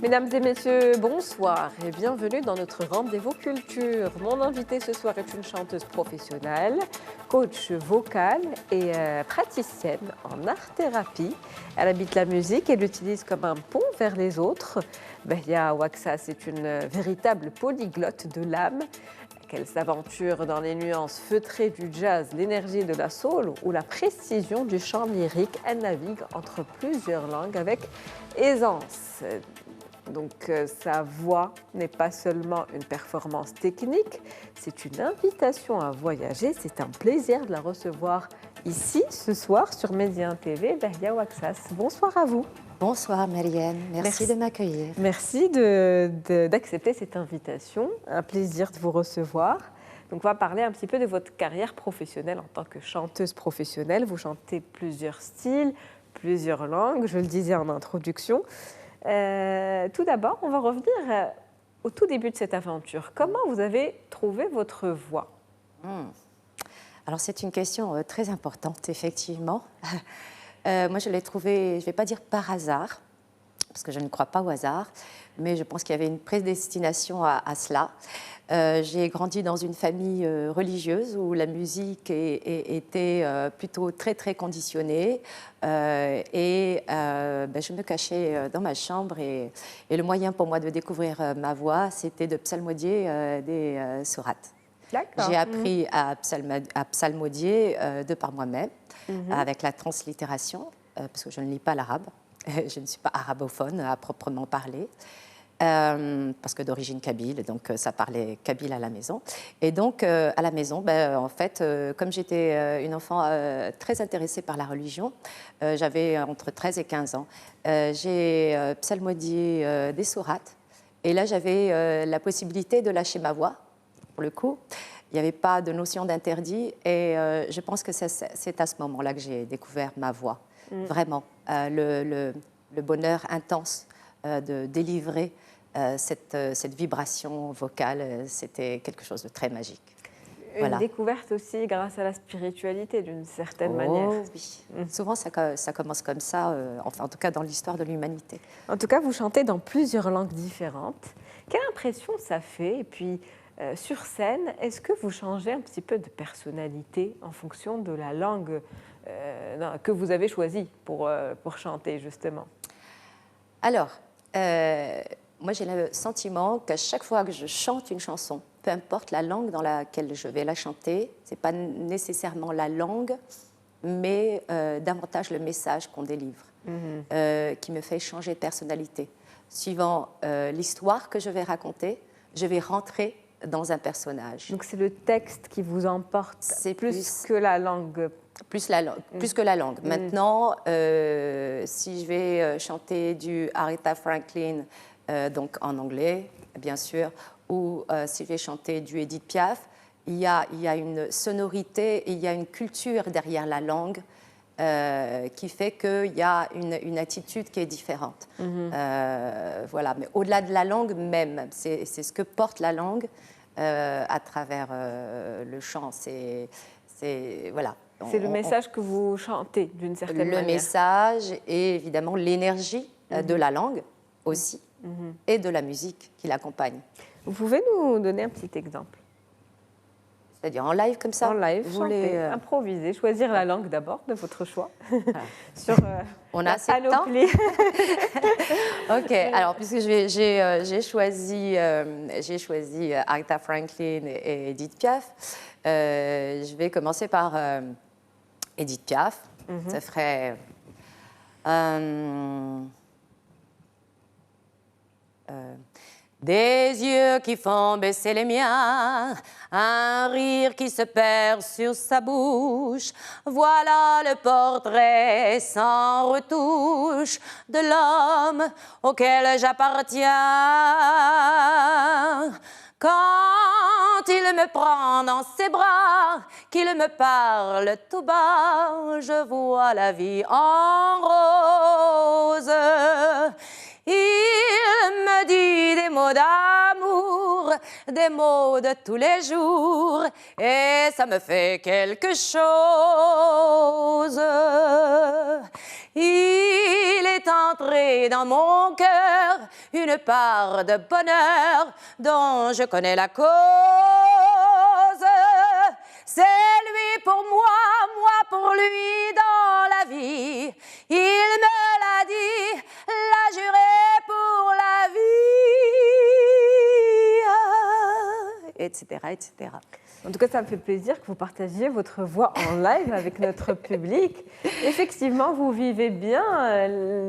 Mesdames et messieurs, bonsoir et bienvenue dans notre rendez-vous culture. Mon invitée ce soir est une chanteuse professionnelle, coach vocale et praticienne en art-thérapie. Elle habite la musique et l'utilise comme un pont vers les autres. Behia Ouaksas est une véritable polyglotte de l'âme. Qu'elle s'aventure dans les nuances feutrées du jazz, l'énergie de la soul ou la précision du chant lyrique, elle navigue entre plusieurs langues avec aisance. Donc sa voix n'est pas seulement une performance technique, c'est une invitation à voyager. C'est un plaisir de la recevoir ici ce soir sur Média TV. Behia Ouaksas, bonsoir à vous. Bonsoir Marianne, merci de m'accueillir. Merci d'accepter cette invitation, un plaisir de vous recevoir. Donc on va parler un petit peu de votre carrière professionnelle en tant que chanteuse professionnelle. Vous chantez plusieurs styles, plusieurs langues, je le disais en introduction. Tout d'abord, on va revenir au tout début de cette aventure. Comment vous avez trouvé votre voix ? Alors c'est une question très importante, effectivement. Moi, je l'ai trouvée, je ne vais pas dire par hasard, parce que je ne crois pas au hasard, mais je pense qu'il y avait une prédestination à cela. J'ai grandi dans une famille religieuse où la musique était plutôt très, très conditionnée. Je me cachais dans ma chambre et le moyen pour moi de découvrir ma voix, c'était de psalmodier des sourates. J'ai appris à psalmodier de par moi-même, avec la translittération, parce que je ne lis pas l'arabe. Je ne suis pas arabophone à proprement parler, parce que d'origine kabyle, donc ça parlait kabyle à la maison. Et donc, à la maison, en fait, comme j'étais une enfant très intéressée par la religion, j'avais entre 13 et 15 ans, j'ai psalmodié des sourates. Et là, j'avais la possibilité de lâcher ma voix, pour le coup. Il n'y avait pas de notion d'interdit. Et je pense que c'est à ce moment-là que j'ai découvert ma voix. Vraiment, le bonheur intense de délivrer cette vibration vocale, c'était quelque chose de très magique. Une découverte aussi grâce à la spiritualité, d'une certaine manière. Oui. Souvent, ça commence comme ça, enfin, en tout cas dans l'histoire de l'humanité. En tout cas, vous chantez dans plusieurs langues différentes. Quelle impression ça fait ? Et puis, sur scène, est-ce que vous changez un petit peu de personnalité en fonction de la langue que vous avez choisie pour chanter, justement ? Alors, moi j'ai le sentiment qu'à chaque fois que je chante une chanson, peu importe la langue dans laquelle je vais la chanter, ce n'est pas nécessairement la langue, mais davantage le message qu'on délivre, qui me fait changer de personnalité. Suivant l'histoire que je vais raconter, je vais rentrer dans un personnage. Donc c'est le texte qui vous emporte plus que la langue. Plus que la langue. Maintenant, si je vais chanter du Aretha Franklin, donc en anglais, bien sûr, ou si je vais chanter du Edith Piaf, il y a une sonorité et il y a une culture derrière la langue qui fait qu'il y a une attitude qui est différente. Voilà. Mais au-delà de la langue même, c'est ce que porte la langue à travers le chant. Voilà. C'est le message que vous chantez, d'une certaine manière. Le message et évidemment l'énergie de la langue aussi, et de la musique qui l'accompagne. Vous pouvez nous donner un petit exemple ? C'est-à-dire en live comme ça ? En live, vous voulez improviser, choisir la langue d'abord, de votre choix. Sur on a assez de temps. Ok, alors puisque j'ai choisi Aretha Franklin et Edith Piaf, je vais commencer par Edith Piaf. Ça ferait... des yeux qui font baisser les miens, un rire qui se perd sur sa bouche. Voilà le portrait sans retouche de l'homme auquel j'appartiens. Quand il me prend dans ses bras, qu'il me parle tout bas, je vois la vie en rose. Il me dit des mots d'amour, des mots de tous les jours et ça me fait quelque chose. Il est entré dans mon cœur une part de bonheur dont je connais la cause. C'est lui pour moi, moi pour lui dans la vie. Il me l'a dit, l'a juré pour la vie, etc., etc. En tout cas, ça me fait plaisir que vous partagiez votre voix en live avec notre public. Effectivement, vous vivez bien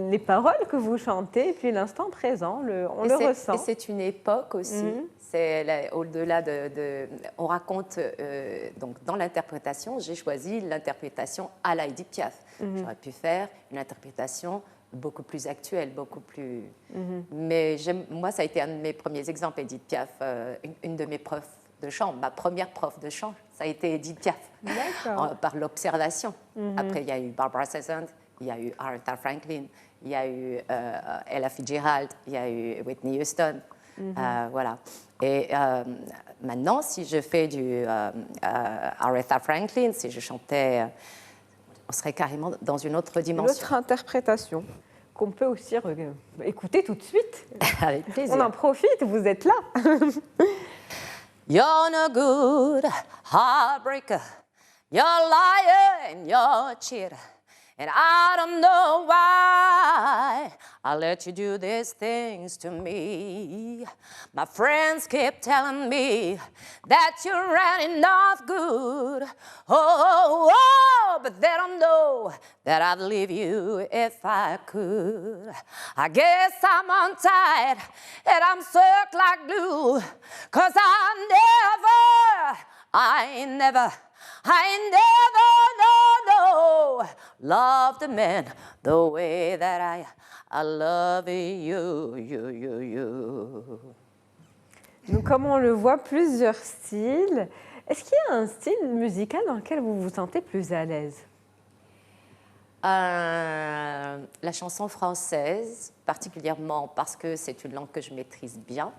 les paroles que vous chantez et puis l'instant présent, on le ressent. Et c'est une époque aussi. C'est au-delà on raconte, donc dans l'interprétation, j'ai choisi l'interprétation à la Édith Piaf. J'aurais pu faire une interprétation beaucoup plus actuelle, beaucoup plus... Mais moi, ça a été un de mes premiers exemples, Édith Piaf, une de mes profs de chant, ma première prof de chant, ça a été Édith Piaf, par l'observation. Après, il y a eu Barbara Streisand, il y a eu Aretha Franklin, il y a eu Ella Fitzgerald, il y a eu Whitney Houston, voilà. Et maintenant, si je fais du Aretha Franklin, si je chantais, on serait carrément dans une autre dimension. Une autre interprétation qu'on peut aussi écouter tout de suite. Avec plaisir. On en profite, vous êtes là. You're no good heartbreaker, you're a liar and you're a cheater. And I don't know why I let you do these things to me. My friends keep telling me that you're really not good. Oh, oh, but they don't know that I'd leave you if I could. I guess I'm untied and I'm stuck like glue. 'Cause I never, no, loved a man the way that I love you. Donc, comme on le voit, plusieurs styles. Est-ce qu'il y a un style musical dans lequel vous vous sentez plus à l'aise? La chanson française, particulièrement parce que c'est une langue que je maîtrise bien,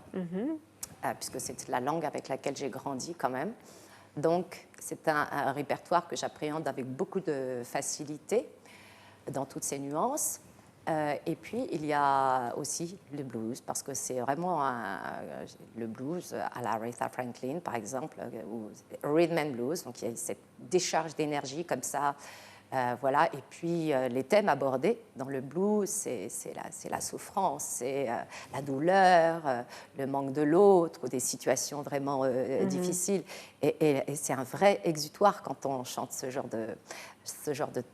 puisque c'est la langue avec laquelle j'ai grandi quand même. Donc, c'est un répertoire que j'appréhende avec beaucoup de facilité dans toutes ses nuances. Et puis, il y a aussi le blues, parce que c'est vraiment le blues à la Aretha Franklin, par exemple, ou rhythm and blues. Donc, il y a cette décharge d'énergie comme ça. Voilà. Et puis, les thèmes abordés dans le blues, c'est la souffrance, c'est la douleur, le manque de l'autre, ou des situations vraiment difficiles. Et c'est un vrai exutoire quand on chante ce genre de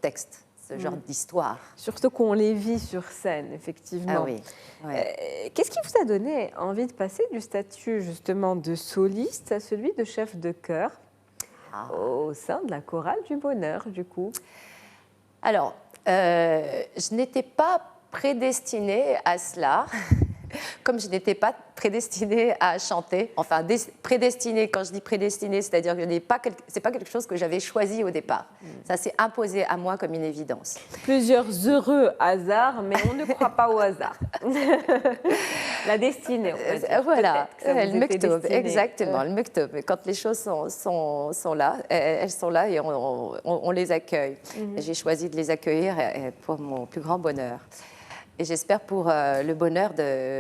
texte, ce genre d'histoire. Surtout qu'on les vit sur scène, effectivement. Ah oui. Ouais. Qu'est-ce qui vous a donné envie de passer du statut, justement, de soliste à celui de chef de chœur au sein de la chorale du Bonheur, du coup? Alors, je n'étais pas prédestinée à cela, comme je n'étais pas prédestinée à chanter. Enfin, prédestinée, quand je dis prédestinée, c'est-à-dire que ce n'est pas quelque chose que j'avais choisi au départ. Ça s'est imposé à moi comme une évidence. Plusieurs heureux hasards, mais on ne croit pas au hasard. La destinée, on va dire. Voilà, le mektoub, exactement, le mektoub. Quand les choses sont là, elles sont là et on les accueille. J'ai choisi de les accueillir pour mon plus grand bonheur. Et j'espère pour le bonheur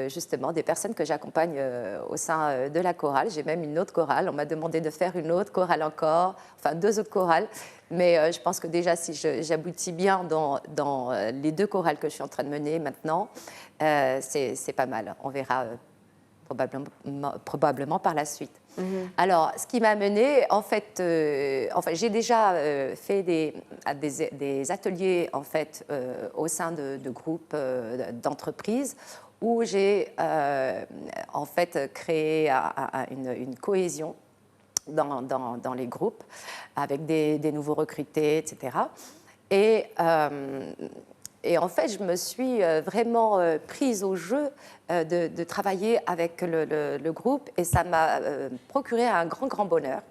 justement des personnes que j'accompagne au sein de la chorale. J'ai même une autre chorale. On m'a demandé de faire une autre chorale encore, enfin 2 autres chorales. Mais je pense que déjà, si j'aboutis bien dans les 2 chorales que je suis en train de mener maintenant, c'est pas mal. On verra probablement par la suite. Alors, ce qui m'a menée, en fait, j'ai déjà fait des ateliers en fait, au sein de groupes d'entreprises où j'ai en fait créé une cohésion dans les groupes avec des nouveaux recrutés, etc. Et en fait, je me suis vraiment prise au jeu de travailler avec le groupe et ça m'a procuré un grand bonheur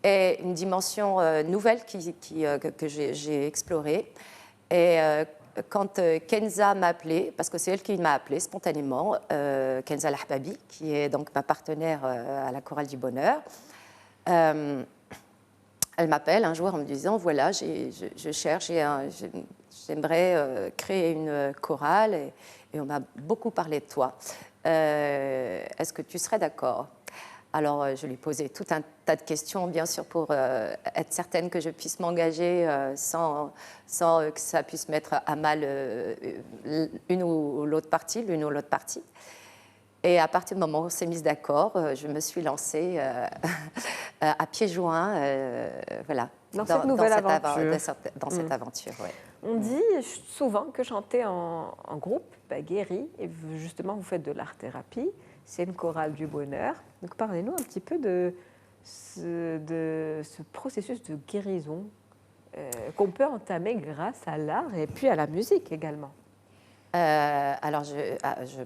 et une dimension nouvelle que j'ai explorée et quand Kenza m'a appelée, parce que c'est elle qui m'a appelée spontanément, Kenza Lahbabi, qui est donc ma partenaire à la Chorale du Bonheur, elle m'appelle un jour en me disant, voilà, je cherche, j'aimerais créer une chorale et on m'a beaucoup parlé de toi. Est-ce que tu serais d'accord ? Alors, je lui posais tout un tas de questions, bien sûr, pour être certaine que je puisse m'engager sans que ça puisse mettre à mal l'une ou l'autre partie. Et à partir du moment où on s'est mis d'accord, je me suis lancée à pieds joints, voilà, dans cette nouvelle aventure. Dans cette aventure, ouais. On dit souvent que chanter en groupe guérit, et justement, vous faites de l'art-thérapie. C'est une chorale du bonheur. Donc, parlez-nous un petit peu de ce processus de guérison qu'on peut entamer grâce à l'art et puis à la musique également. Alors, je peux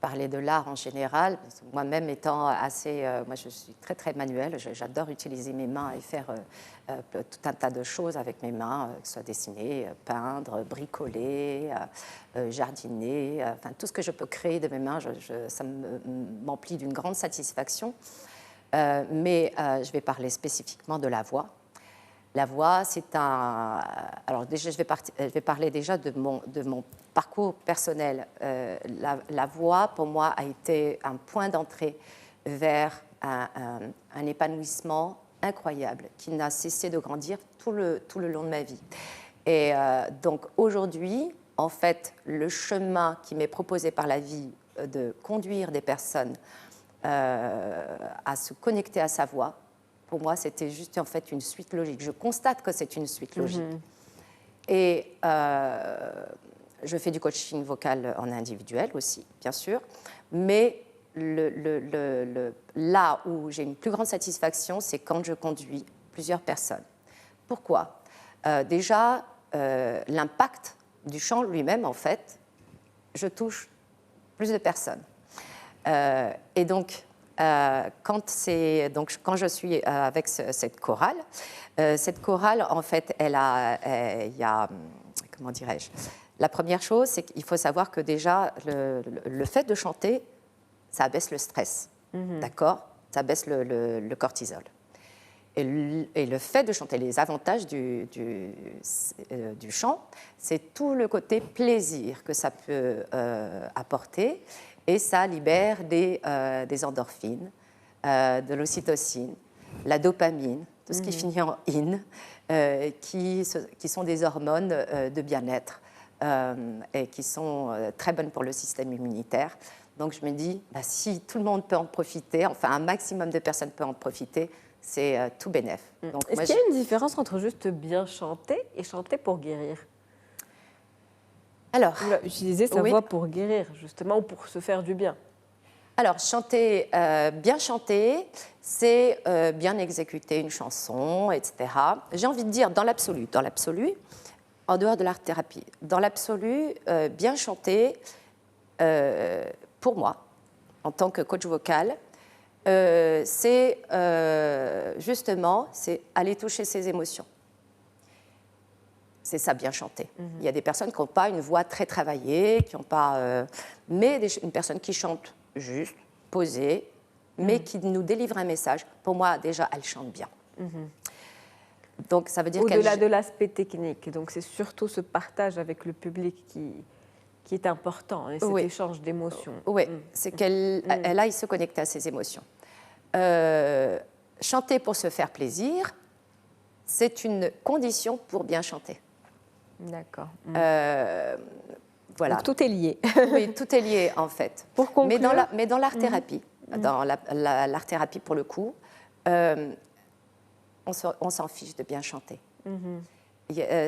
parler de l'art en général. Moi-même étant assez... moi, je suis très, très manuelle. J'adore utiliser mes mains et faire tout un tas de choses avec mes mains, que ce soit dessiner, peindre, bricoler, jardiner. Enfin, tout ce que je peux créer de mes mains, ça m'emplit d'une grande satisfaction. Mais je vais parler spécifiquement de la voix. La voix, c'est un... Alors déjà, je vais parler déjà de mon parcours personnel. La voix, pour moi, a été un point d'entrée vers un épanouissement incroyable qui n'a cessé de grandir tout le long de ma vie. Et donc aujourd'hui, en fait, le chemin qui m'est proposé par la vie de conduire des personnes à se connecter à sa voix, pour moi, c'était juste en fait une suite logique. Je constate que c'est une suite logique. Et je fais du coaching vocal en individuel aussi, bien sûr. Mais là où j'ai une plus grande satisfaction, c'est quand je conduis plusieurs personnes. Pourquoi ? Déjà, l'impact du chant lui-même, en fait, je touche plus de personnes. Et donc, quand je suis avec cette chorale, en fait, il y a, comment dirais-je, la première chose, c'est qu'il faut savoir que déjà, le fait de chanter, ça abaisse le stress, d'accord ? Ça abaisse le cortisol. Et le fait de chanter, les avantages du chant, c'est tout le côté plaisir que ça peut apporter. Et ça libère des endorphines, de l'ocytocine, la dopamine, tout ce qui finit en in, qui sont des hormones de bien-être et qui sont très bonnes pour le système immunitaire. Donc je me dis, si tout le monde peut en profiter, enfin un maximum de personnes peuvent en profiter, c'est tout bénef. Est-ce qu'il y a une différence entre juste bien chanter et chanter pour guérir ? Alors, utiliser sa voix pour guérir, justement, ou pour se faire du bien. Alors, bien chanter, c'est bien exécuter une chanson, etc. J'ai envie de dire dans l'absolu, en dehors de l'art-thérapie, dans l'absolu, bien chanter, pour moi, en tant que coach vocal, c'est justement aller toucher ses émotions. C'est ça, bien chanter. Il y a des personnes qui n'ont pas une voix très travaillée, qui n'ont pas... mais une personne qui chante juste, posée, mais qui nous délivre un message. Pour moi, déjà, elle chante bien. Donc, ça veut dire au-delà de l'aspect technique. Donc, c'est surtout ce partage avec le public qui est important, et cet échange d'émotions. Oui, c'est qu'elle aille se connecter à ses émotions. Chanter pour se faire plaisir, c'est une condition pour bien chanter. D'accord. Voilà. Donc tout est lié. Oui, tout est lié en fait. Pour conclure, mais dans l'art-thérapie, dans l'art-thérapie pour le coup, on s'en fiche de bien chanter.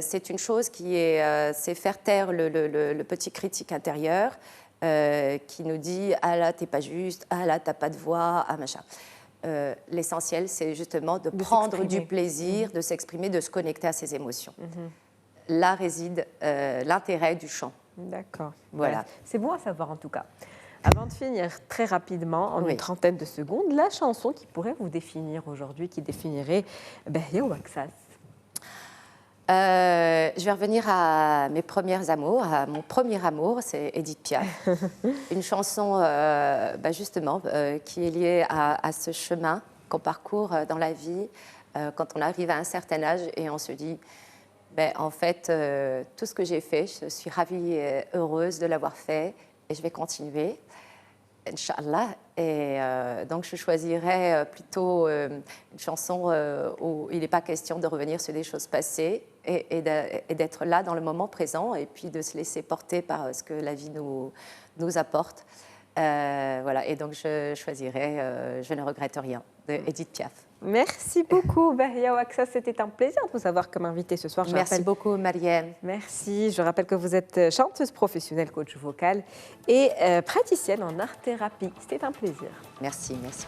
C'est une chose c'est faire taire le petit critique intérieur qui nous dit « Ah là, t'es pas juste, ah là, t'as pas de voix, ah machin ». L'essentiel, c'est justement de prendre du plaisir, de s'exprimer, de se connecter à ses émotions. Là réside l'intérêt du chant. D'accord. Voilà. Ouais. C'est bon à savoir en tout cas. Avant de finir très rapidement, en une trentaine de secondes, la chanson qui pourrait vous définir aujourd'hui, qui définirait Bahia Ouaksas. Je vais revenir à mes premiers amours. À mon premier amour, c'est Édith Piaf. Une chanson, justement, qui est liée à ce chemin qu'on parcourt dans la vie quand on arrive à un certain âge et on se dit, en fait, tout ce que j'ai fait, je suis ravie et heureuse de l'avoir fait et je vais continuer. Inch'Allah. Et donc, je choisirais plutôt une chanson où il n'est pas question de revenir sur des choses passées et d'être là dans le moment présent et puis de se laisser porter par ce que la vie nous apporte. Voilà. Et donc, je choisirais Je ne regrette rien de Édith Piaf. Merci beaucoup, Bahia Ouaksas. C'était un plaisir de vous avoir comme invitée ce soir. Merci beaucoup, Mariam. Merci. Je rappelle que vous êtes chanteuse professionnelle, coach vocal et praticienne en art-thérapie. C'était un plaisir. Merci, merci.